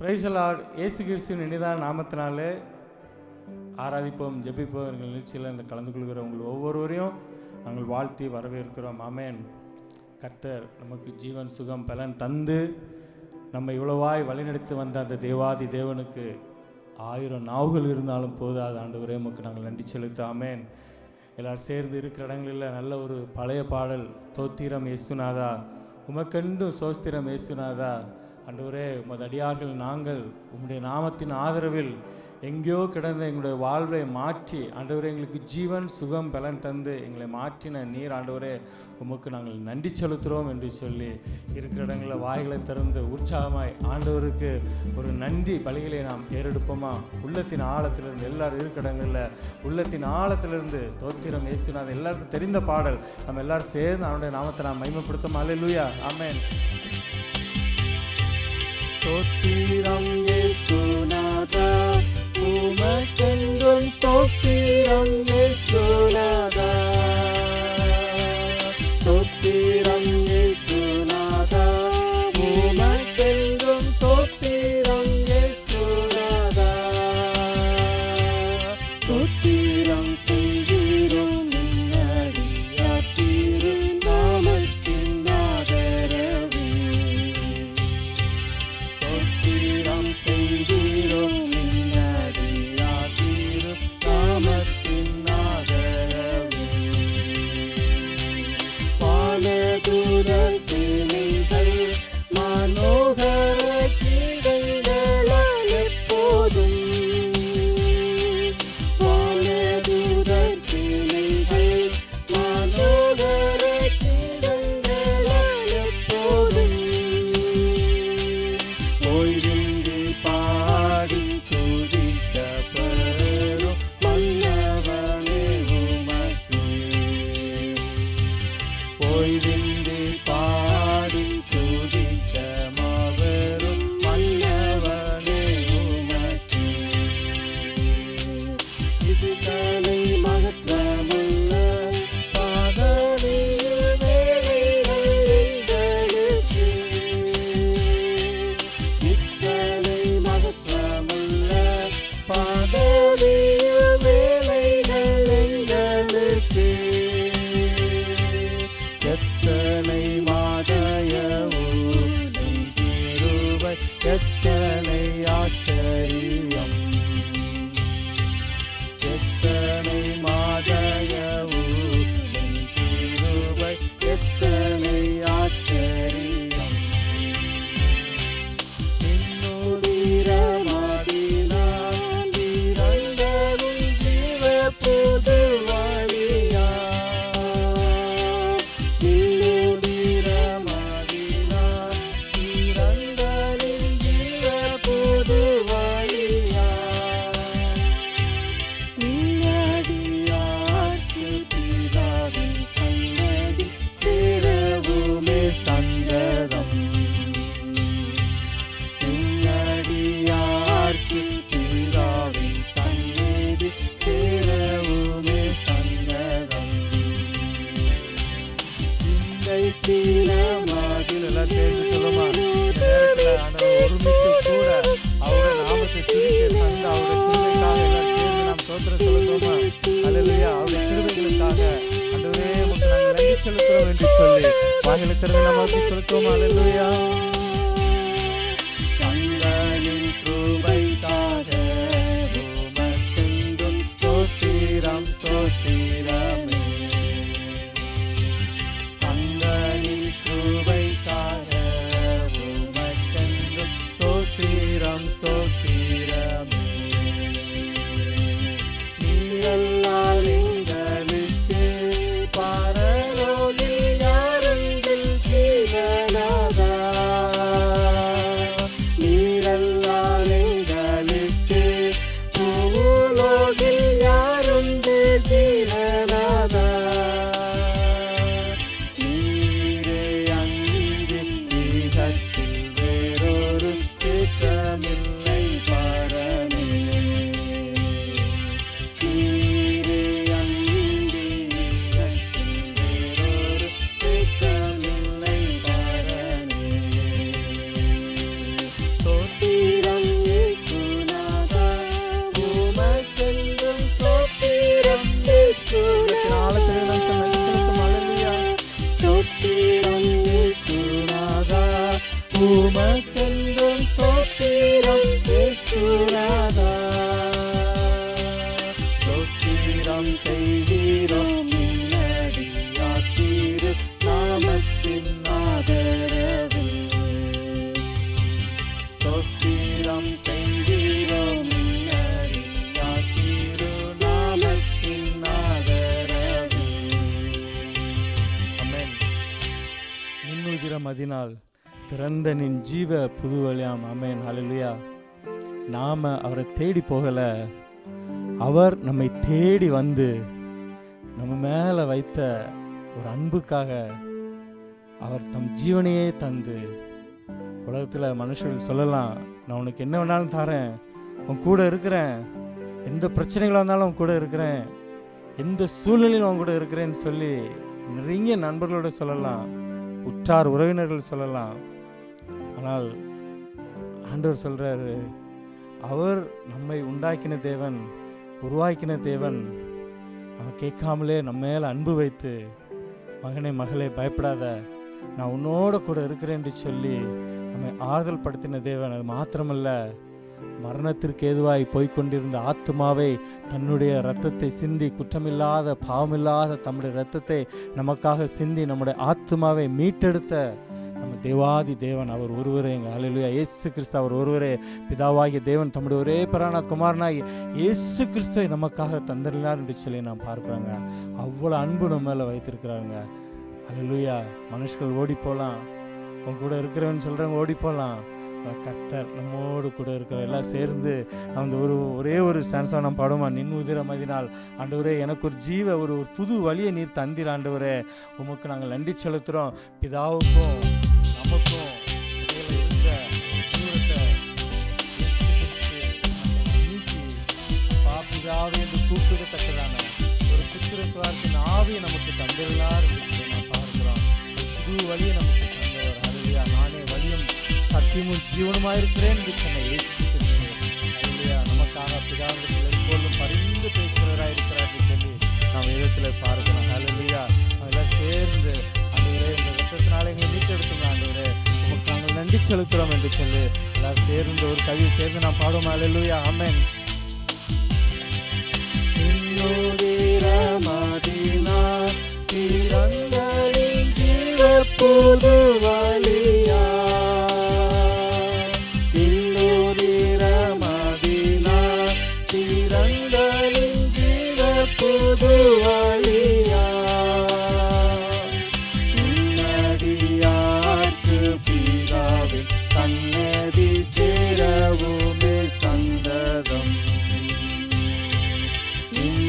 Praise the Lord. இயேசு கிறிஸ்துவின் இனிதான நாமத்தினாலே ஆராதிப்போம், ஜெபிப்போம். எங்கள் நிகழ்ச்சியில் இந்த கலந்து கொள்கிற உங்கள் ஒவ்வொருவரையும் நாங்கள் வாழ்த்தி வரவேற்கிறோம். ஆமென். கர்த்தர் நமக்கு ஜீவன் சுகம் பலன் தந்து நம்ம இவ்வளவாய் வழிநடத்தி வந்த அந்த தேவாதி தேவனுக்கு 1000 நாவுகள் இருந்தாலும் போதாது. ஆண்டவரே உமக்கு நாங்கள் நன்றி செலுத்த. ஆமென். எல்லாரும் சேர்ந்து இருக்கிற இடங்களில் நல்ல ஒரு பழைய பாடல், தோத்திரம் இயேசுநாதா உமக்கெண்டும் சோஸ்திரம் இயேசுநாதா. ஆண்டவரே உமது அடியார்கள் நாங்கள் உம்முடைய நாமத்தின் ஆதரவில் எங்கேயோ கிடந்த எங்களுடைய வாழ்வை மாற்றி ஆண்டவரே எங்களுக்கு ஜீவன் சுகம் பலன் தந்து எங்களை மாற்றின நீர் ஆண்டவரே உமக்கு நாங்கள் நன்றி செலுத்துகிறோம் என்று சொல்லி இருக்கிற இடங்களில் வாய்களை திறந்து உற்சாகமாய் ஆண்டவருக்கு ஒரு நன்றி பலிகளை நாம் ஏறெடுப்போமா? உள்ளத்தின் ஆழத்திலிருந்து எல்லாரும் இருக்கிற இடங்களில் உள்ளத்தின் ஆழத்திலிருந்து தோத்திரம் இயேசுநாதன் எல்லாருக்கும் தெரிந்த பாடல் நம்ம எல்லாரும் சேர்ந்து அவனுடைய நாமத்தை நாம் மகிமைப்படுத்தும். அல்லேலூயா. ஆமென். ஸ்தோத்திரம் இயேசுநாதா உமக்கென்றும் ஸ்தோத்திரம் இயேசுநாதா. ஸ்தோத்திரம் இயேசுநாதா உமக்கென்றும் ஸ்தோத்திரம் இயேசுநாதா. ஸ்தோத்திரம் செய்கிறோம் நின்னடியார் திரு நாமத்தின் ஆதரவே. ஸ்தோத்திரம் செய்கிறோம் நின்னடியார் திரு நாமத்தின் ஆதரவே. பாலதூர சேனைகள் மனோகர கீதங்களால் எப்போதும். பாலதூர சேனைகள் மனோகர கீதங்களால் எப்போதும். ஓய்வின்றி பாடி துதிக்கப்படும் மன்னவனே உமக்கு. ஓய்வின்றி பாடி துதிக்க மாபெரும் மன்னவனே உமக்கு. இது தலை மகத்துவமுள்ள பாதணியில் வேலைகள் எங்களுக்கு. இத்தனை மகத்துவமுள்ள பாதணியில் வேலைகள் எங்களுக்கு. எத்தனை மாதயவோ என் கிருபை, எத்தனை ஆச்சரியம். எத்தனை மாதயவோ என் கிருபை, எத்தனை ஆச்சரியம். இன்னுதிரமாடினான் இறந்தரும் ஜீவ புது வழியா. இன்னுதிரமாடினான் இறந்தரும் ஜீவ புது வழியா. நின்னடியார்க்கு பிதாவின் சன்னதி சேரவுமே சந்ததம். நின்னடியார்க்கு பிதாவின் சன்னதி சேரவுமே சந்ததம். இந்த தீரமாகில் எல்லாம் சேர்ந்து சொல்லுமா? ஒருமித்து கூட அவருடைய நாமத்தை துதிக்க தந்து அவருடைய கிருபைக்காக எல்லாம் சேர்ந்து நாம் ஸ்தோத்திரம் செலுத்துவோமா? அல்லேலூயா. அவருடைய கிருபைகளுக்காக ஆண்டவரே உமக்கு நாங்கள் நன்றி செலுத்துகிறோம் என்று சொல்லி வாயிலை திறந்து நமக்கு செலுத்துவோமா? அல்லேலூயா. தங்களின் கிருபைக்காக உமக்கென்றும் ஸ்தோத்திரம் ஸ்தோத்திரமே. தங்களின் கிருபைக்காக உமக்கென்றும் ஸ்தோத்திரம் ஸ்தோத்திரமே. நீ அல்லால் எங்களுக்கு பரலோகில் யாரெங்கில் ஜீவனாதா. உமக்கென்றும் ஸ்தோத்திரம் இயேசுநாதா. ஸ்தோத்திரம் செய்கிறோம் நின்னடியார் நாமத்தின் ஆதரவில். ஸ்தோத்திரம் செய்கிறோம் நின்னடியார் நாமத்தின் ஆதரவில். ஆமென். நின்னுதிரம் அதனால் திறந்த நின் ஜீவ புது வழியாம். ஆமென். ஹல்லேலூயா. நாம அவரை தேடி போகல, அவர் நம்மை தேடி வந்து நம்ம மேல வைத்த ஒரு அன்புக்காக அவர் தம் ஜீவனையே தந்து, உலகத்தில் மனுஷர்கள் சொல்லலாம், நான் உனக்கு என்ன வேணாலும் தரேன், உன் கூட இருக்கிறேன், எந்த பிரச்சனைகளாக இருந்தாலும் உன் கூட இருக்கிறேன், எந்த சூழ்நிலையும் உன் கூட இருக்கிறேன்னு சொல்லி நிறைய நண்பர்களோட சொல்லலாம், உற்றார் உறவினர்கள் சொல்லலாம். ஆனால் ஆண்டவர் சொல்கிறாரு, அவர் நம்மை உண்டாக்கின தேவன், உருவாக்கின தேவன். அவன் கேட்காமலே நம்ம மேலே அன்பு வைத்து, மகனே மகளே பயப்படாத, நான் உன்னோட கூட இருக்கிறேன்னு சொல்லி நம்மை ஆறுதல் படுத்தின தேவன். அது மாத்திரமல்ல, மரணத்திற்கு ஏதுவாய் போய்கொண்டிருந்த ஆத்துமாவை தன்னுடைய இரத்தத்தை சிந்தி, குற்றமில்லாத பாவமில்லாத தம்முடைய இரத்தத்தை நமக்காக சிந்தி நம்முடைய ஆத்துமாவை மீட்டெடுத்த நம்ம தேவாதி தேவன் அவர் ஒருவரே. ஹல்லேலூயா. இயேசு கிறிஸ்து அவர் ஒருவரே. பிதாவாகிய தேவன் தம்முடைய ஒரே பிரான குமாரனாய் இயேசு கிறிஸ்துவை நமக்காக தந்திருந்தார் என்று சொல்லி நாம் பார்க்குறாங்க. அவ்வளோ அன்பு நம்ம மேலே வைத்திருக்கிறாங்க. ஹல்லேலூயா. மனுஷர்கள் ஓடி போகலாம், உங்க கூட இருக்கிறவன்னு சொல்கிறவங்க ஓடி போகலாம், கர்த்தர் நம்மோடு கூட இருக்கிற எல்லாம் சேர்ந்து அந்த ஒரே ஒரு ஸ்டான்ஸாக நம்ம பாடுமா, நின் உதிரம் அதனால் ஆண்டவரே எனக்கு ஒரு ஒரு புது வழியை நீர் தந்தீர் ஆண்டவரே, உமக்கு நாங்கள் நன்றி செலுத்துகிறோம். பிதாவுக்கும் நமக்கும் இருந்த தூரத்தை நீக்கி பாப்பிதாவே என்று கூப்பிடத்தக்கதான ஒரு புத்திர சுவார்த்தின் ஆவியை நமக்கு தந்திரலார் என்று நாம் பார்க்கிறோம். புது வழியை நமக்கு தந்தவர். ஹல்லேலூயா. நானே வழியும் சத்தியமும் ஜீவனுமாயிருக்கிறேன் என்று சொன்ன இயேசு கிறிஸ்து ஹல்லேலூயா நமக்காக பிதாவிடத்தில் எப்பொழுதும் பரிந்து பேசுகிறவராக இருக்கிறார் என்று சொல்லி நாம் வேதத்தில் பார்க்கிறோம். ஹல்லேலூயா. அதெல்லாம் சேர்ந்து ஆண்டவரே இந்த ரத்தத்தினால எங்களை மீட்டெடுத்துங்க ஆண்டவரே, உமக்கு நாங்கள் நன்றி செலுத்துகிறோம் என்று சொல்லி எல்லாம் சேர்ந்து ஒரு கவியை சேர்ந்து நாம் பாடுவோம். ஹல்லேலூயா. ஆமென். திறந்தலின் ஜீவ புது வழியா, திறந்தலின் ஜீவ புது வழியா, நடியார்க்கு பிதாவின் சன்னதி சேரவுமே சந்ததம்,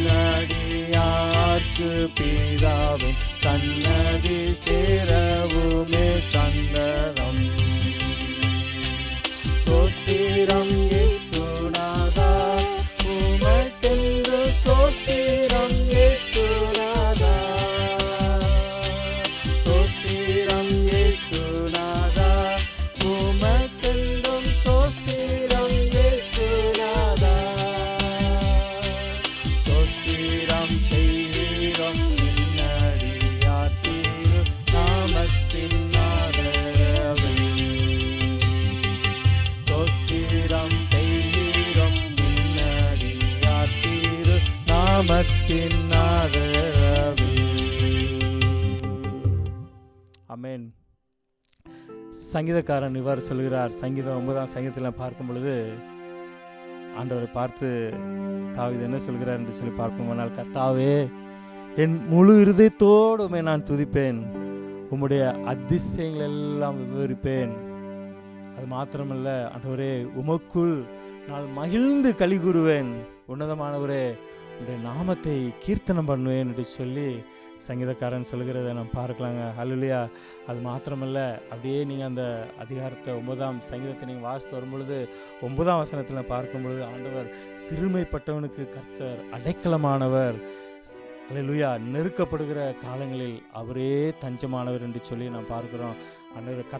நடியார்க்கு பிதாவின் சன்னதி சேரவுமே சந்ததம். ஸ்தோத்திரம் இயேசுநாதா, உமக்கென்று ஸ்தோத்திரம் இயேசுநாதா, ஸ்தோத்திரம் இயேசுநாதா, உமக்கென்றும் ஸ்தோத்திரம் இயேசுநாதா, ஸ்தோத்திரம் செய்கிறோம் நின்னடியார் திரு நாமத்தின் ஆதரவில், ஸ்தோத்திரம் செய்கிறோம் நின்னடியார் திரு நாமத்தின் ஆதரவில். ஆமென். சங்கீதக்காரன் இவ்வாறு சொல்கிறார். சங்கீதம் 9ஆம் சங்கீதத்தில் பார்க்கும் பொழுது ஆண்டவரை பார்த்து தாவீது என்ன சொல்கிறார் என்று சொல்லி பார்ப்போமானால், கர்த்தாவே என் முழு இருதயத்தோடு உம்மை நான் துதிப்பேன், உம்முடைய அதிசயங்கள் எல்லாம் விவரிப்பேன். அது மாத்திரமல்ல ஆண்டவரே, உமக்குள் நான் மகிழ்ந்து களி கூறுவேன், உன்னதமானவரே உடைய நாமத்தை கீர்த்தனம் பண்ணுவேன் என்று சொல்லி சங்கீதக்காரன் சொல்கிறத நம்ம பார்க்கலாங்க. ஹல்லேலூயா. அது மாத்திரமல்ல, அப்படியே நீங்கள் அந்த அதிகாரத்தை 9ஆம் சங்கீதத்தை நீங்கள் வாசித்து வரும்பொழுது 9ஆம் வசனத்தில் பார்க்கும் பொழுது ஆண்டவர் சிறுமைப்பட்டவனுக்கு கர்த்தர் அடைக்கலமானவர், ஹல்லேலூயா, நெருக்கப்படுகிற காலங்களில் அவரே தஞ்சமானவர் என்று சொல்லி நாம் பார்க்கிறோம். ஆண்டவர்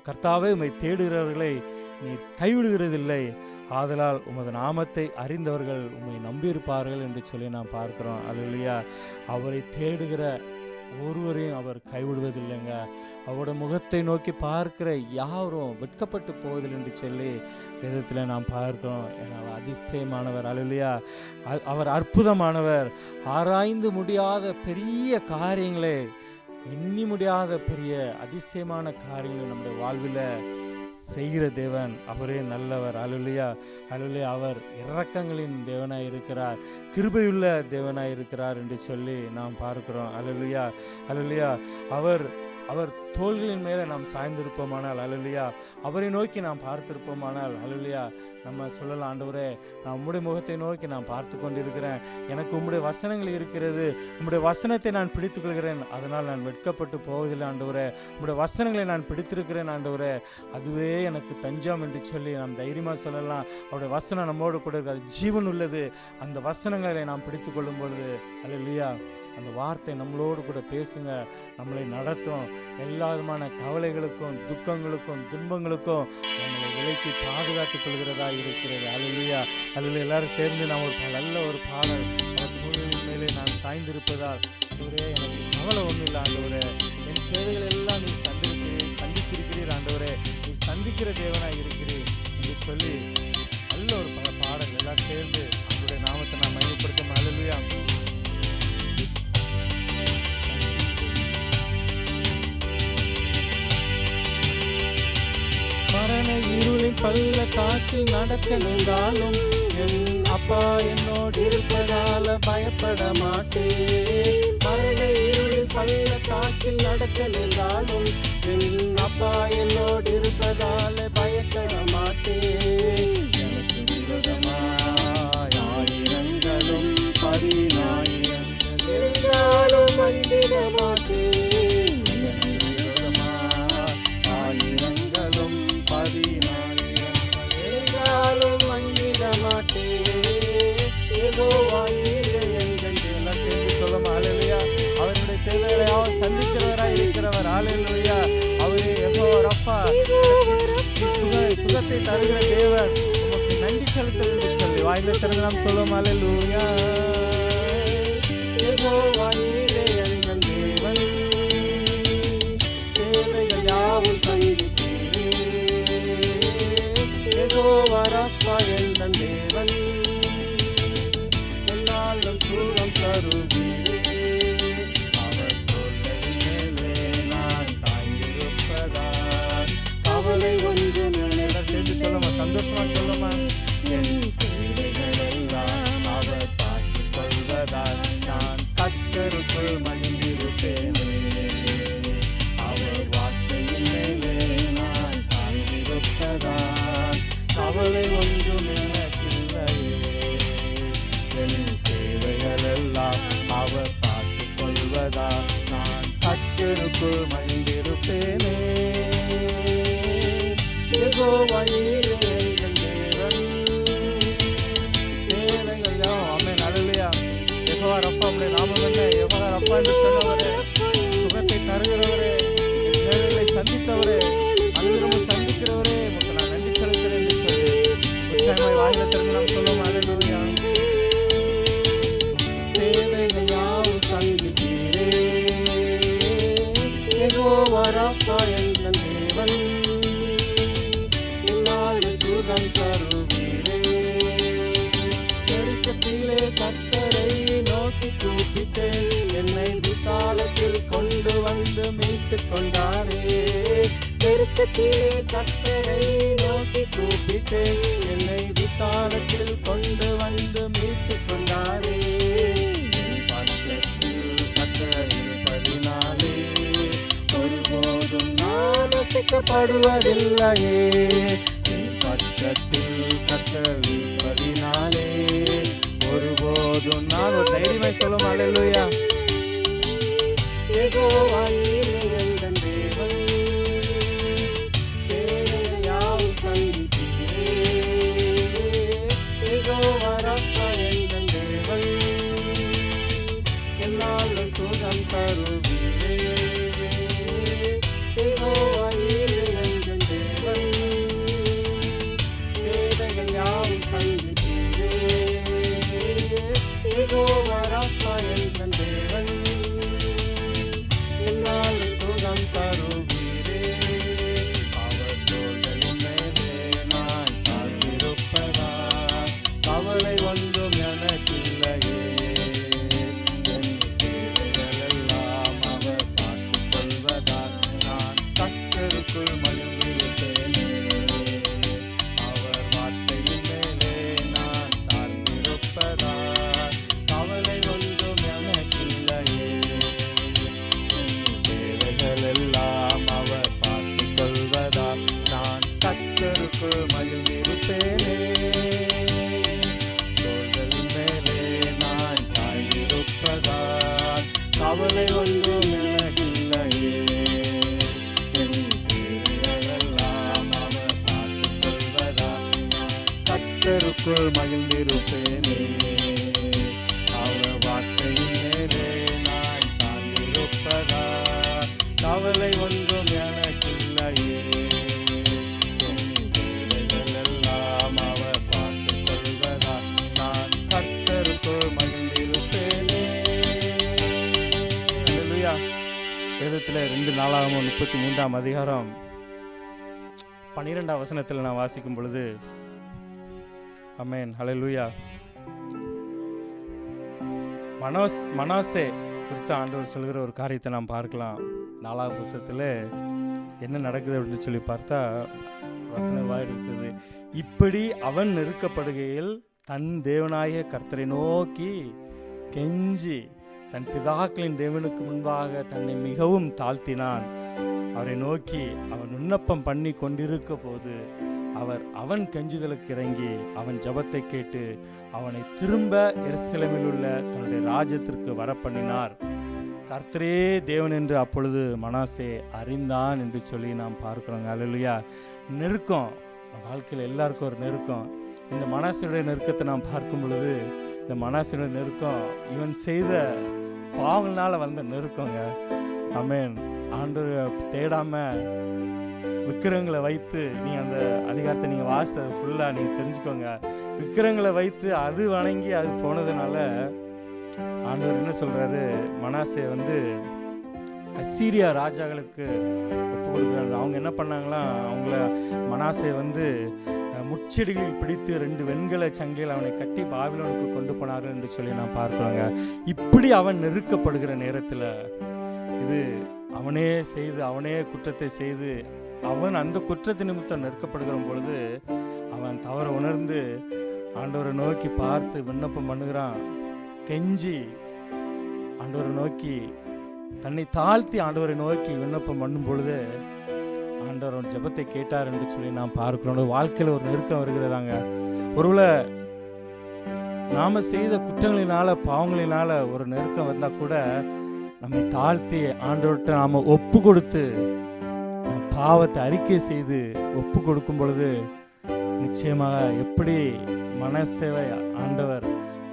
கர்த்தாவே உம்மை தேடுகிறவர்களை நீர் கைவிடுகிறதில்லை, ஆதலால் உமது நாமத்தை அறிந்தவர்கள் உம்மை நம்பியிருப்பார்கள் என்று சொல்லி நாம் பார்க்கிறோம். ஹல்லேலூயா. அவரை தேடுகிற ஒருவரையும் அவர் கைவிடுவதில்லைங்க. அவரோட முகத்தை நோக்கி பார்க்கிற யாரும் வெட்கப்பட்டு போவதில்லை என்று சொல்லி வேதத்தில் நாம் பார்க்கிறோம். ஏன்னா அவர் அதிசயமானவர். அல்லேலூயா. அவர் அற்புதமானவர். ஆராய்ந்து முடியாத பெரிய காரியங்களே, எண்ணி முடியாத பெரிய அதிசயமான காரியங்களை நம்முடைய வாழ்வில் செய்கிற தேவன். அவரே நல்லவர். அல்லேலூயா. அல்லேலூயா. அவர் இரக்கங்களின் தேவனாய் இருக்கிறார், கிருபையுள்ள தேவனாய் இருக்கிறார் என்று சொல்லி நாம் பார்க்கிறோம். அல்லேலூயா. அல்லேலூயா. அவர் தோள்களின் மேலே நாம் சாய்ந்திருப்போமானால், அல்லேலூயா, அவரை நோக்கி நாம் பார்த்திருப்போமானால், அல்லேலூயா, நம்ம சொல்லலாம், ஆண்டவரே, நான் உம்முடைய முகத்தை நோக்கி நான் பார்த்து கொண்டிருக்கிறேன், எனக்கு உம்முடைய வசனங்கள் இருக்கிறது, உம்முடைய வசனத்தை நான் பிடித்துக்கொள்கிறேன், அதனால் நான் வெட்கப்பட்டு போவதில்லை ஆண்டவரே, உம்முடைய வசனங்களை நான் பிடித்திருக்கிறேன் ஆண்டவரே, அதுவே எனக்கு தஞ்சம் என்று சொல்லி நாம் தைரியமாக சொல்லலாம். அவருடைய வசனம் நம்மோடு கூட இருக்காது, ஜீவன் உள்ளது. அந்த வசனங்களை நாம் பிடித்து கொள்ளும் பொழுது, அல்லேலூயா, அந்த வார்த்தை நம்மளோடு கூட பேசுங்க, நம்மளை நடத்தும், எல்லா விதமான கவலைகளுக்கும் துக்கங்களுக்கும் துன்பங்களுக்கும் நம்மளை விலக்கி பாதுகாத்துக் கொள்கிறதா இருக்கிறது. அல்லேலூயா. அல்லேலூயா. எல்லாரும் சேர்ந்து நாம் ஒரு நல்ல ஒரு பாடல், அவர் தோளின் மேலே நான் சாய்ந்திருப்பதால் ஆண்டவரே எனக்கு கவலை ஒன்றும் இல்லை ஆண்டவரே, என் தேவைகள் எல்லாம் நீ சந்தித்திருக்கிறீர் ஆண்டவரே, நீ சந்திக்கிற தேவனாக இருக்கிறீர் என்று சொல்லி நல்ல ஒரு பாடல் எல்லாம் சேர்ந்து அவருடைய நாமத்தை நான் மையப்படுத்தும். அல்லேலூயா. மரண இருளின் பள்ள காற்றில் நடக்க நின்றாலும் என் அப்பா என்னோடு இருப்பதால பயப்பட மாட்டேன். மரண இருளின் பள்ள காற்றில் நடக்க நின்றாலும் என் அப்பா என்னோடு இருப்பதால பயப்பட மாட்டேன். எனக்கு விரோதமாய் ஆயிரங்களும் 10,000 இருந்தாலும் அஞ்சிட மாட்டேன். ஆயிரங்களும் 10,000 இருந்தாலும் அஞ்சிட மாட்டேன். யெகோவா நீரே எங்கள் எல்லாம் சேர்ந்து சொல்லமா. அல்லேலூயா. அவருடைய தேவைகளை அவர் சந்திக்கிறவராய் இருக்கிறவர். அல்லேலூயா. அவரே யெகோவா ரப்பா, சுகத்தை தருகிற தேவன், உமக்கு நன்றி செலுத்துவது என்று சொல்லி வாயில திறந்து நாம் சொல்லுவோம். அல்லேலூயா. யெகோவா நீரே எங்கள் தேவன், தேவைகள் யாவும் சந்தித்தீரே. யெகோவா ரப்பா எங்கள் தேவன், என்னாலும் சுகம் தருவீரே. அவர் தோளின் மேலே நான் சாய்ந்திருப்பதால் கவலை ஒன்று நினைவு சேர்ந்து சொல்லுமா, சந்தோஷமா சொல்லுமா. என் தேவைகளெல்லாம் அவர் பார்த்துக் கொள்வதால் நான் கர்த்தருக்குள் மகிழ்ந்திருப்பேனே. அவர் வார்த்தையின் மேலே நான் சாய்ந்திருப்பதால் கவலை ஒன்றும் எனக்கில்லையே. என் தேவைகளெல்லாம் அவர் பார்த்துக் கொள்வதால் நான் கர்த்தருக்குள் மகிழ்ந்திருப்பேனே. யெகோவா நீரே எங்கள் தேவன், தேவைகள் யாவும். ஆமென். அல்லேலூயா. யெகோவா ரப்பா, உம்முடைய நாமம் என்ன? யெகோவா ரப்பா என்று சொன்னவரே, சுகத்தை தருகிறவரே, என் தேவைகளை சந்தித்தவரே, அனுதினமும் சந்திக்கிறவரே, உமக்கு நான் நன்றி செலுத்துகிறேன் என்று சொல்லி உற்சாகமாய் வாயில திறந்து நாம் சொல்லுவோம். அல்லேலூயா. தேவைகள் யாவும் சந்தித்தீரே. யெகோவா ரப்பா எங்கள் தேவன், என்னாலும் சுகம் தருவீரே. நெருக்கத்திலே கர்த்தரை நோக்கி கூப்பிட்டேன், என்னை விசாலத்தில் கொண்டு வந்து மீட்டுக் கொண்டாரே. நெருக்கத்திலே கர்த்தரை நோக்கி கூப்பிட்டேன், என்னை விசாலத்தில் கொண்டு வந்து மீட்டுக் கொண்டாரே. என் பட்சத்தில் கர்த்தர் இருப்பதினாலே ஒருபோதும் நான் அசைக்கப்படுவதில்லையே. என் பட்சத்தில் கர்த்தர் இருப்பதினாலே ஒருபோதும் நான் ஒரு தைரியமாய் சொல்லும். அல்லேலூயா. யெகோவா நீரே எங்கள் தேவன், தேவைகள் யாவும் சந்தித்தீரே. யெகோவா ரப்பா எங்கள் தேவன், என்னாலும் சுகம் தருவீரே. யெகோவா நீரே எங்கள் தேவன், தேவைகள் யாவும் சந்தித்தீரே. யெகோவா ரப்பா எங்கள் தேவன், கர்த்தருக்குள் மகிழ்ந்திருப்பேனே. அவர் வார்த்தையின் மேலே நான் சார்ந்திருப்பதா, கவலை ஒன்றும் எனக்கில்லையே. எல்லாம் அவர் பார்த்துக் கொள்வதா, நான் கர்த்தருக்குள் மகிழ்ந்திருப்பேனே. அல்லேலூயா. வேதத்தில் 2 நாளாகமம் 33ஆம் அதிகாரம் 12ஆம் வசனத்தில் நான் வாசிக்கும் பொழுது, ஆமென், ஹல்லேலூயா, மனாசே குறித்து ஆண்டவர் சொல்கிற ஒரு காரியத்தை நாம் பார்க்கலாம். 4ஆம் புத்தகத்தில் என்ன நடக்குது அப்படின்னு சொல்லி பார்த்தா வசனமாக இருக்குது. இப்படி அவன் நெருக்கப்படுகையில் தன் தேவனாகிய கர்த்தரை நோக்கி கெஞ்சி தன் பிதாக்களின் தேவனுக்கு முன்பாக தன்னை மிகவும் தாழ்த்தினான். அவரை நோக்கி அவன் விண்ணப்பம் பண்ணி கொண்டிருக்க போது அவன் கெஞ்சுதலுக்கு இறங்கி அவன் ஜெபத்தை கேட்டு அவனை திரும்ப எருசலேமில் உள்ள தன்னுடைய ராஜ்யத்திற்கு வரப்பண்ணினார். கர்த்தரே தேவன் என்று அப்பொழுது மனாசே அறிந்தான் என்று சொல்லி நாம் பார்க்கிறோங்க. அல்லேலூயா. நெருக்கம் வாழ்க்கையில் எல்லாருக்கும் ஒரு நெருக்கம். இந்த மனாசேயுடைய நெருக்கத்தை நாம் பார்க்கும் பொழுது, இந்த மனாசேயுடைய நெருக்கம் இவன் செய்த பாவங்களால் வந்த நெருக்கங்க. ஆமென். ஆண்டவரை தேடாம விக்கிரங்களை வைத்து, நீங்கள் அந்த அதிகாரத்தை நீங்கள் வாசித்தது ஃபுல்லாக நீங்கள் தெரிஞ்சுக்கோங்க. விக்கிரங்களை வைத்து அது வணங்கி அது போனதுனால ஆண்டவர் என்ன சொல்கிறாரு, மனாசே அசீரியா ராஜாக்களுக்கு ஒப்பு கொடுக்குறாங்க. அவங்க என்ன பண்ணாங்களாம், அவங்கள மனாசே முச்செடிகளில் பிடித்து 2 வெண்கல சங்கிலில் அவனை கட்டி பாபிலோனுக்கு கொண்டு போனார்கள் என்று சொல்லி நான் பார்க்குறோங்க. இப்படி அவன் நெருக்கப்படுகிற நேரத்தில் இது அவனே குற்றத்தை செய்து அவன் அந்த குற்றத்தை நிமித்தம் நெருக்கப்படுகிற பொழுது அவன் தவற உணர்ந்து ஆண்டவரை நோக்கி பார்த்து விண்ணப்பம் பண்ணுகிறான். கெஞ்சி ஆண்டவரை நோக்கி தன்னை தாழ்த்தி ஆண்டவரை நோக்கி விண்ணப்பம் பண்ணும் பொழுது ஆண்டவர் ஜெபத்தை கேட்டார் என்று சொல்லி நாம் பார்க்கிறோம். வாழ்க்கையில் ஒரு நெருக்கம் வருகிறதாங்க. ஒருவேளை நாம செய்த குற்றங்களினால பாவங்களினால ஒரு நெருக்கம் வந்தால் கூட நம்மை தாழ்த்தி ஆண்டவர்கிட்ட நாம் ஒப்பு கொடுத்து பாவத்தை அறிக்கை செய்து ஒப்பு கொடுக்கும் பொழுது நிச்சயமாக எப்படி மனசேவை ஆண்டவர்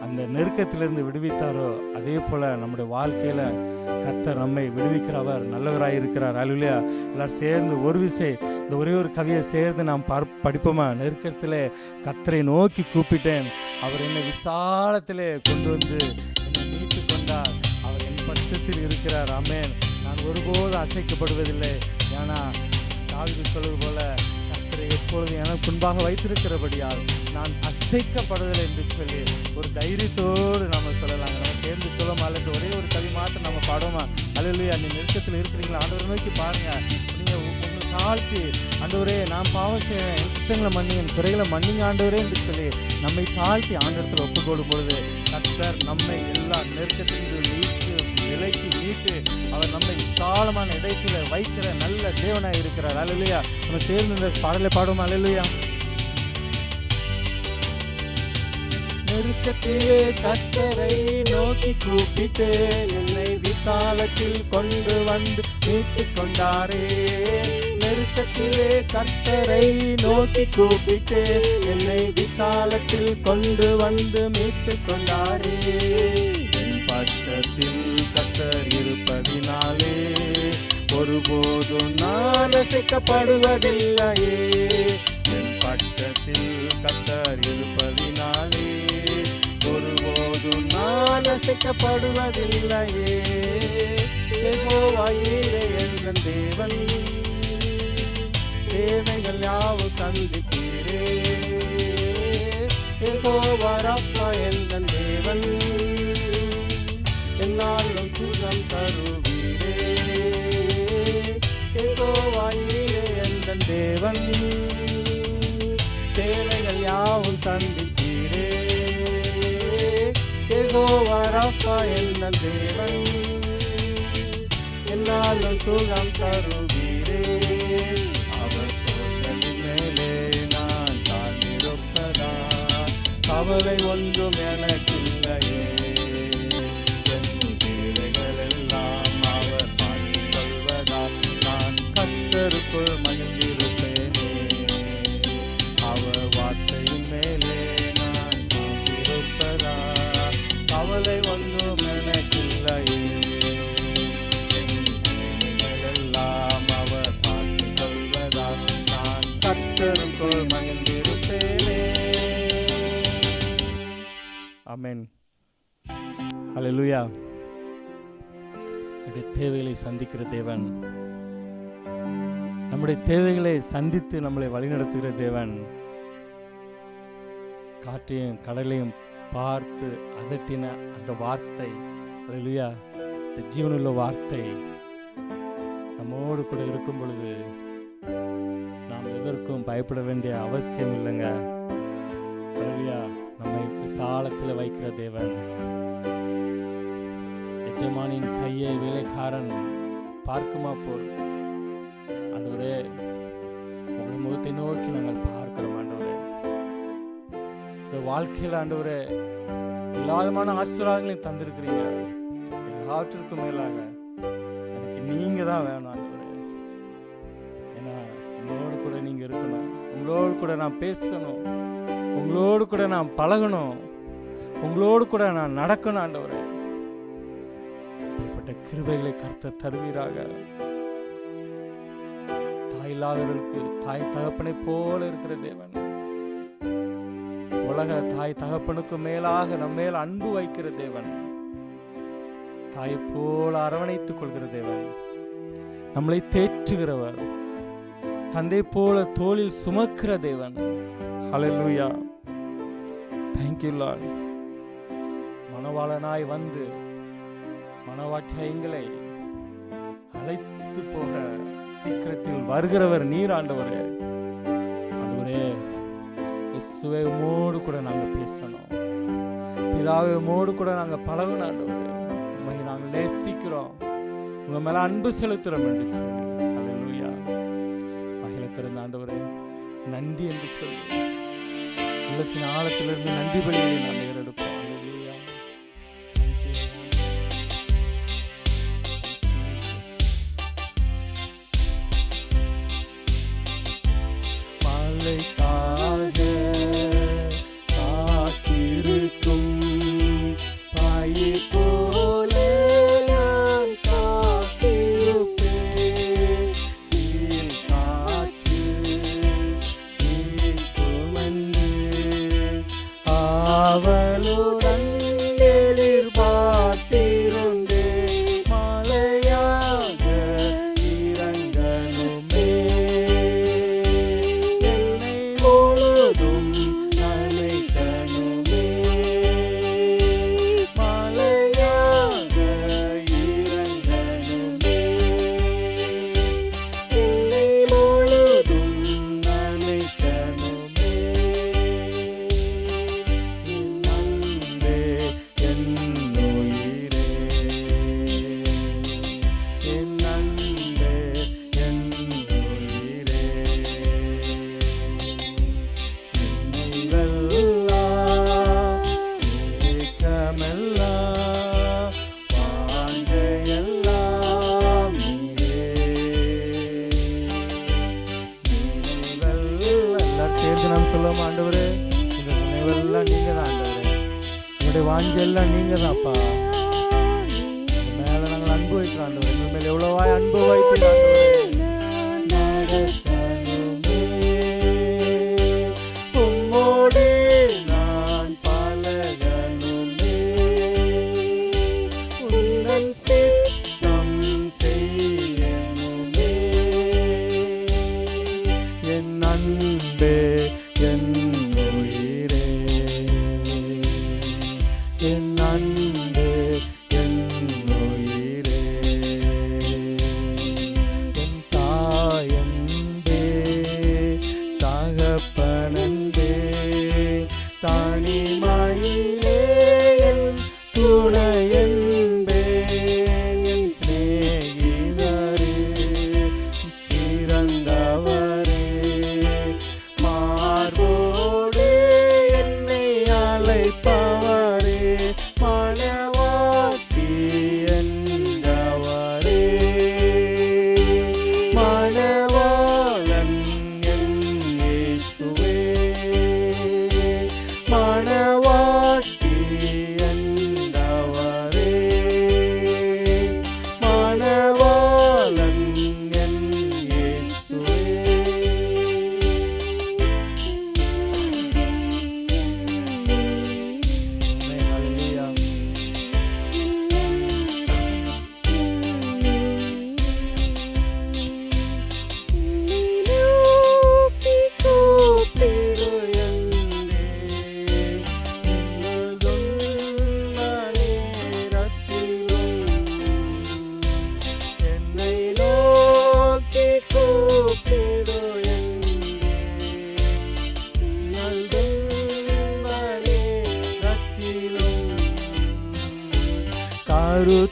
அந்த நெருக்கத்திலிருந்து விடுவித்தாரோ அதே போல் நம்முடைய வாழ்க்கையில் கர்த்தர் நம்மை விடுவிக்கிறவர் நல்லவராக இருக்கிறார். அல்லேலூயா. எல்லாரும் சேர்ந்து ஒரு விசை இந்த ஒரே ஒரு கவியை சேர்ந்து நாம் படிப்போமா? நெருக்கத்திலே கர்த்தரை நோக்கி கூப்பிட்டேன், அவர் என்னை விசாலத்திலே கொண்டு வந்து என்னை மீட்டு கொண்டார், அவர் என் பட்சத்தில் இருக்கிறார். ஆமென். நான் ஒருபோதும் அசைக்கப்படுவதில்லை. ஏன்னா தாவீது சொல்வது போல கர்த்தரை எப்பொழுது எனக்கு முன்பாக வைத்திருக்கிறபடியால் நான் அசைக்கப்படுவதில்லை என்று சொல்லி ஒரு தைரியத்தோடு நம்ம சொல்லலாங்க. நம்ம சேர்ந்து சொல்லமா? அல்லது ஒரே ஒரு கவி மாற்றம் நம்ம பாடுவோமா? அல்லேலூயா. நீ நெருக்கத்தில் இருக்கிறீங்களா? ஆண்டவரை நோக்கி பாருங்க. நீங்கள் உங்களை தாழ்த்தி ஆண்டவரே நான் பாவம் செய்வேன், என் குற்றங்களை மன்னிங்க, என் குறைகளை மன்னிங்க ஆண்டவரே என்று சொல்லி நம்மை தாழ்த்தி ஆண்டவரத்தில் ஒப்புக்கொள்ளும் பொழுது கர்த்தர் நம்மை எல்லா நெருக்கத்திலிருந்து விலைக்கு மீட்டு அவர் நம்மை விசாலமான இடத்தில் வைக்கிற நல்ல தேவனாக இருக்கிறார். அல்லேலூயா. நம்ம சேர்ந்து இந்த பாடலை பாடுவோம். அல்லேலூயா. நெருக்கத்திலே கர்த்தரை நோக்கி கூப்பிட்டு என்னை விசாலத்தில் கொண்டு வந்து மீட்டு கொண்டாரே. நெருக்கத்திலே கர்த்தரை நோக்கி கூப்பிட்டு என்னை விசாலத்தில் கொண்டு வந்து மீட்டு கொண்டாரே. பட்சத்தில் கர்த்தர் இருப்பதினாலே ஒருபோதும் நான் அசைக்கப்படுவதில்லையே. என் பட்சத்தில் கர்த்தர் இருப்பதினாலே ஒருபோதும் நான் அசைக்கப்படுவதில்லையே. யெகோவா ஈரே என்ற தேவன், தேவைகள் யாவும் சந்தித்தீரே. யெகோவா ரப்பா என்ற தேவன், என்னாலும் சுகம் தருவீரே. யெகோவா ஈரே என்ற தேவன், தேவைகள் யாவும் சந்தித்தீரே. யெகோவா ரப்பா என்ற தேவன், என்னாலும் சுகம் தருவீரே. அவர் தோற்றத்தின் மேலே நான் சார்ந்திருப்பதா, கவலை ஒன்றும் எனக்கில்லையே. கர்த்தருக்குள் மகிழ்ந்திருப்பேனே. அவர் வார்த்தையின் மேலே மனதால் நான் கர்த்தருக்குள் மகிழ்ந்திருப்பேனே. ஆமென். ஹல்லேலூயா. நம்முடைய தேவைகளை சந்திக்கிற தேவன், நம்முடைய தேவைகளை சந்தித்து நம்மளை வழிநடத்துகிற தேவன், காற்றையும் கடலையும் பார்த்து அதட்டின அந்த வார்த்தை, ஹல்லேலூயா, இந்த ஜீவனுள்ள வார்த்தை நம்மோடு கூட இருக்கும் பொழுது நாம் எதற்கும் பயப்பட வேண்டிய அவசியம் இல்லைங்க. ஹல்லேலூயா. நம்மை விசாலத்தில் வைக்கிற தேவன், எஜமானின் கையை வேலைக்காரன் பார்க்குமா போல். ஆண்டவரே, உங்கள் முகத்தை நோக்கி நாங்கள் பார்க்கிறோம். ஆண்டவரே, இந்த வாழ்க்கையில் ஆண்டவரே எல்லா விதமான ஆசீர்வாதங்களையும் தந்திருக்கிறீங்க. எல்லாவற்றிற்கும் மேலாக எனக்கு நீங்க தான் வேணும் ஆண்டவரே. ஏன்னா உங்களோடு கூட நீங்க இருக்கணும், உங்களோடு கூட நான் பேசணும், உங்களோடு கூட நான் பழகணும், உங்களோடு கூட நான் நடக்கணும். ஆண்டவரே, இப்படிப்பட்ட கிருபைகளை கர்த்தர் தருவீராக. தாய் இல்லாதவர்களுக்கு தாய் தகப்பனை போல இருக்கிற தேவன், உலக தாய் தகப்பனுக்கு மேலாக நம்ம மேல் அன்பு வைக்கிற தேவன், தாயை போல அரவணைத்துக் கொள்கிற தேவன், நம்மளை தேற்றுகிறவர், தந்தை போல தோளில் சுமக்கிற தேவன். ஹல்லேலூயா. Thank you Lord. மணவாளனாய் வந்து மணவாட்டியங்களை அழைத்து போக சீக்கிரத்தில் வருகிறவர் நீர் ஆண்டவரே. ஆண்டவரே, இயேசுவே, உம்மோடு கூட நாங்கள் பேசணும், பிதாவே உம்மோடு கூட நாங்கள் பழகணும். ஆண்டவரே, உம்மை நாங்கள் நேசிக்கிறோம், உங்க மேல அன்பு செலுத்துறோம் என்று சொல்லி, ஹல்லேலூயா, வாயில திறந்த ஆண்டவரே நன்றி என்று சொல்லி உள்ளத்தின் ஆழத்திலிருந்து நன்றி பலியை நாம் ஏறெடுப்போம். ஹல்லேலூயா. மலைக்காக காத்திருக்கும் பாயை போல நான் காத்திருப்பேன். காற்று சுமந்து அவளுடன் எதிர்பார்த்திருந்தே மலையாக இறங்கணுமே. என்னை முழுதும் நனைக்கணுமே. மலையாக இறங்கணுமே. என்னை முழுதும் நனைக்கணுமே. அன்பே என் உயிரே, என் அன்பே என் உயிரே, என்னைவெல்லாம் ஏக்கமெல்லாம் வாழ்க்கையெல்லாம் நீரே. எல்லாரும் சேர்ந்து நாம் சொல்லுவோம், ஆண்டவரே, இந்த நினைவெல்லாம் நீங்க தான் ஆண்டவரே, என்னுடைய வாஞ்செல்லாம் நீங்க தான்ப்பா. உங்க மேல நாங்கள் அன்பு வைக்கிறோம் ஆண்டவரே, எங்கள் மேல எவ்வளவாய் அன்பு வைப்பீங்க ஆண்டவரே. நடக்கணுமே, உம்மோடு நான் பழகணுமே. உந்தன் சித்தம் செய்யணுமே. என் அன்பே என் உயிரே, என் அன்பே என் உயிரே,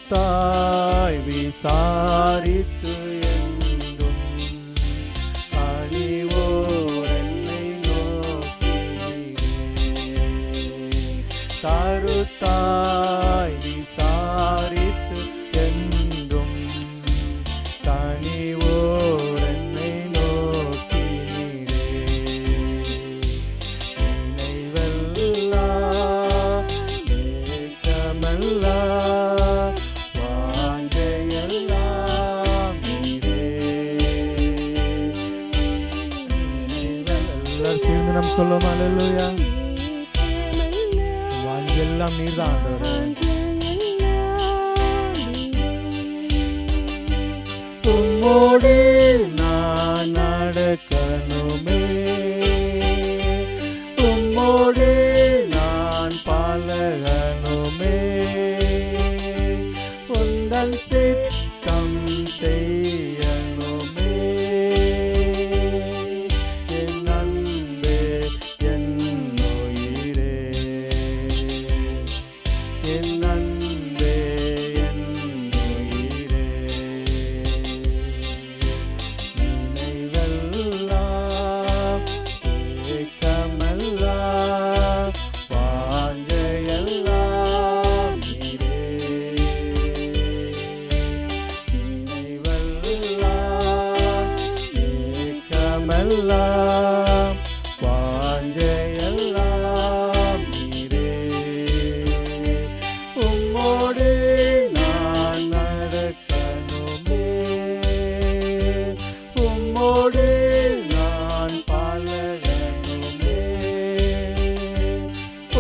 கருத்தாய் விசாரித்து என்றும் அணிவோர் என்னை நோக்கீரே. கருத்தாய் விசாரித்து என்றும் கனிவோர் என்னை நோக்கீரே. நினைவெல்லாம் ஏக்கமெல்லாம் வாஞ்சையெல்லாம் நீரே. எல்லாரும் சேர்ந்து நாம் சொல்லுவோம் அல்லேலூயா. வாஞ்சையெல்லாம் நீர்தான் ஆண்டவரே. உம்மோடு நான் நடக்கணுமே, உம்மோடு நான் பழகணுமே, உந்தன் சித்தம் செய்யணுமே. என் அன்பே என் உயிரே, என் அன்பே என் உயிரே. நினைவெல்லாம் ஏக்கமெல்லாம் வாஞ்சையெல்லாம் நீரே. நினைவெல்லாம் ஏக்கமெல்லாம் வாஞ்சையெல்லாம் நீரே. உம்மோடு நான் நடக்கணுமே, உம்மோடு நான் பழகணுமே,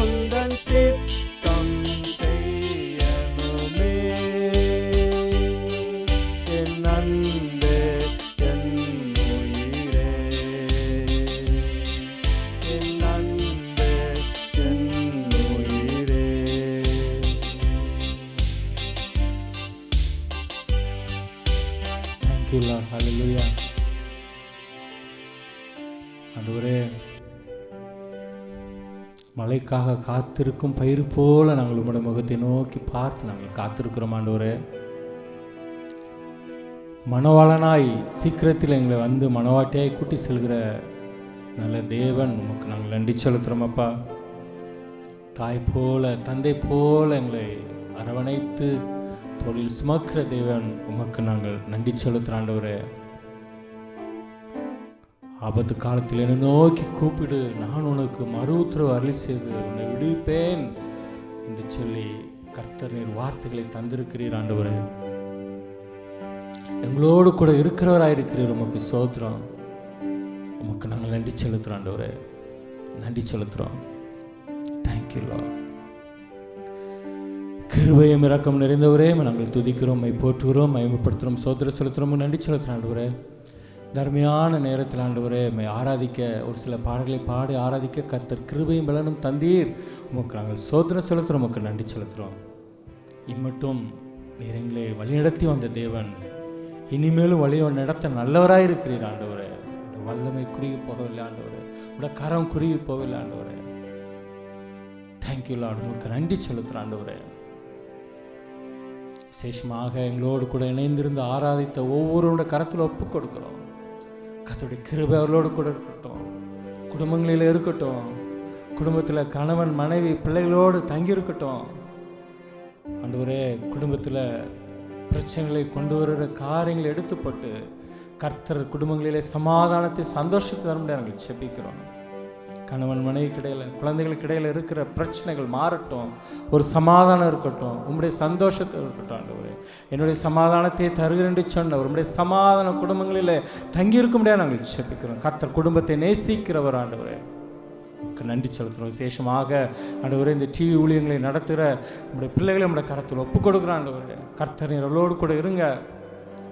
உந்தன் சித்தம் செய்யணுமே. என் அன்பே என் உயிரே, என் அன்பே என் உயிரே. Thank you, Lord. Hallelujah. ஆண்டவரே, மழைக்காக காத்திருக்கும் பயிர் போல நாங்கள் உம்முடைய முகத்தை நோக்கி பார்த்து நாங்கள் காத்திருக்கிறோம் ஆண்டவரே. மணவாளனாய் சீக்கிரத்தில் எங்களை வந்து மணவாட்டியாய் கூட்டி செல்கிற நல்ல தேவன் உமக்கு நாங்கள் நன்றி செலுத்துகிறோம் அப்பா. தாய் போல தந்தை போல எங்களை அரவணைத்து தொழில் சுமக்கிற தேவன் உமக்கு நாங்கள் நன்றி செலுத்துகிறோம் ஆண்டவரே. ஆபத்து காலத்தில் என்னை நோக்கி கூப்பிடு, நான் உனக்கு மறு உத்தரவு அருளி செய்து உன்னை விடுவிப்பேன் என்று சொல்லி கர்த்தர் நீர் வார்த்தைகளை தந்திருக்கிறீர் ஆண்டவரே. எங்களோடு கூட இருக்கிறவராயிருக்கிறீர். உமக்கு சோத்திரம். உமக்கு நாங்கள் நன்றி செலுத்துகிறோம் ஆண்டவரே, நன்றி செலுத்துகிறோம். Thank you Lord. கிருபையும் இரக்கம் நிறைந்தவரே நாங்கள் துதிக்கிறோம், போற்றுகிறோம், மகிமைப்படுத்துகிறோம், சோதர செலுத்துகிறோம், நன்றி செலுத்துகிறோம் ஆண்டவரே. தர்மையான நேரத்தில் ஆண்டவரே ஆராதிக்க ஒரு சில பாடல்களை பாடி ஆராதிக்க கர்த்தர் கிருபையும் பலனும் தந்தீர். உமக்கு நாங்கள் சோதனை செலுத்துகிறோம், உமக்கு நன்றி செலுத்துகிறோம். இம்மட்டும் நீர் எங்களை வழிநடத்தி வந்த தேவன் இனிமேலும் வழியை நடத்த நல்லவராக இருக்கிறீர் ஆண்டவரே. வல்லமை குறுகி போகவில்லை ஆண்டவரே, உடைய கரம் குறுகி போகவில்லை ஆண்டவரே. Thank you Lord. உமக்கு நன்றி செலுத்துகிறோம் ஆண்டவரே. விசேஷமாக எங்களோடு கூட இணைந்திருந்து ஆராதித்த ஒவ்வொருவருடைய கரத்தில் ஒப்பு கொடுக்கிறோம். கர்த்தருடைய கிருபை அவர்களோடு கூட இருக்கட்டும், குடும்பங்களில் இருக்கட்டும், குடும்பத்தில் கணவன் மனைவி பிள்ளைகளோடு தங்கியிருக்கட்டும் ஆண்டவரே. குடும்பத்தில் பிரச்சனைகளை கொண்டு வருகிற காரியங்களை எடுத்துப்பட்டு கர்த்தர் குடும்பங்களிலே சமாதானத்தை சந்தோஷத்தை தர முடியாது நாங்கள் செபிக்கிறோம். கணவன் மனைவிக்கு இடையில் குழந்தைகளுக்கு இடையில் இருக்கிற பிரச்சனைகள் மாறட்டும், ஒரு சமாதானம் இருக்கட்டும், உங்களுடைய சந்தோஷத்தை இருக்கட்டும் ஆண்டவரே. என்னுடைய சமாதானத்தை தருகிறேன் என்று சொன்ன உங்களுடைய சமாதான குடும்பங்களில் தங்கியிருக்க முடியாது நாங்கள் செபிக்கிறோம். கர்த்தர் குடும்பத்தை நேசிக்கிறவர் ஆண்டவரே. நன்றி செலுத்துகிறோம். விசேஷமாக ஆண்டவரே இந்த டிவி ஊழியங்களை நடத்துகிற நம்முடைய பிள்ளைகளை நம்முடைய கரத்தில் ஒப்பு கொடுக்குறோம் ஆண்டவரே. கர்த்தர் அவர்களோடு கூட இருங்க,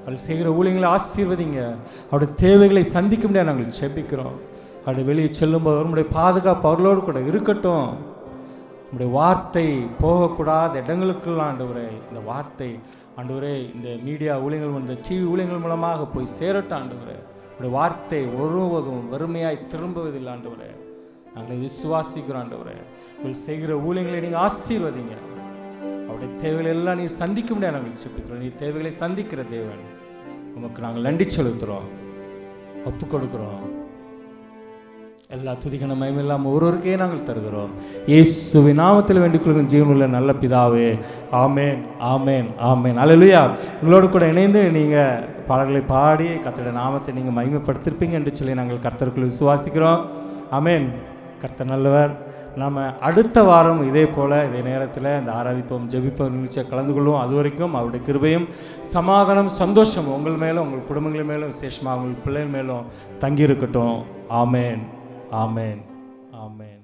அவள் செய்கிற ஊழியங்களை ஆசீர்வதிங்க, அவருடைய தேவைகளை சந்திக்க முடியாது நாங்கள் செபிக்கிறோம். அப்படி வெளியே செல்லும்போது அவருடைய பாதுகாப்பு அவர்களோடு கூட இருக்கட்டும். நம்முடைய வார்த்தை போகக்கூடாத இடங்களுக்கெல்லாம் ஆண்டவரே இந்த வார்த்தை ஆண்டவரே இந்த மீடியா ஊழியங்கள் இந்த டிவி ஊழியங்கள் மூலமாக போய் சேரட்டும் ஆண்டவரே. உடைய வார்த்தை ஒருவதும் வறுமையாய் திரும்புவதில்லை ஆண்டவரே. நாங்கள் விசுவாசிக்கிறோம் ஆண்டவரே. இவள் செய்கிற ஊழியங்களை நீங்கள் ஆசீர்வதிங்க. அவருடைய தேவைகளை எல்லாம் நீர் சந்திக்க முடியாது நாங்கள் செபிக்கிறோம். நீர் தேவைகளை சந்திக்கிற தேவன். உமக்கு நாங்கள் நன்றி செலுத்துகிறோம், ஒப்பு கொடுக்குறோம். எல்லா துதிகன மகிமையெல்லாம் ஒருவருக்கே நாங்கள் தருகிறோம். இயேசுவின் நாமத்தில் வேண்டிக் கொள்கிற ஜீவனுள்ள நல்ல பிதாவே, ஆமேன், ஆமேன், ஆமேன். அல்லேலூயா. உங்களோடு கூட இணைந்து நீங்கள் பாடல்களை பாடி கர்த்தருடைய நாமத்தை நீங்கள் மகிமைப்படுத்திருப்பீங்க என்று சொல்லி நாங்கள் கர்த்தருக்குள் விசுவாசிக்கிறோம். ஆமேன். கர்த்தர் நல்லவர். நாம் அடுத்த வாரம் இதே போல் இதே நேரத்தில் இந்த ஆராதிப்போம் ஜெபிப்போம் நிகழ்ச்சியை கலந்து கொள்வோம். அது வரைக்கும் அவருடைய கிருபையும் சமாதானம் சந்தோஷம் உங்கள் மேலும் உங்கள் குடும்பங்கள் மேலும் விசேஷமாக உங்கள் பிள்ளைகள் மேலும் தங்கியிருக்கட்டும். ஆமேன், ஆமேன், ஆமேன்.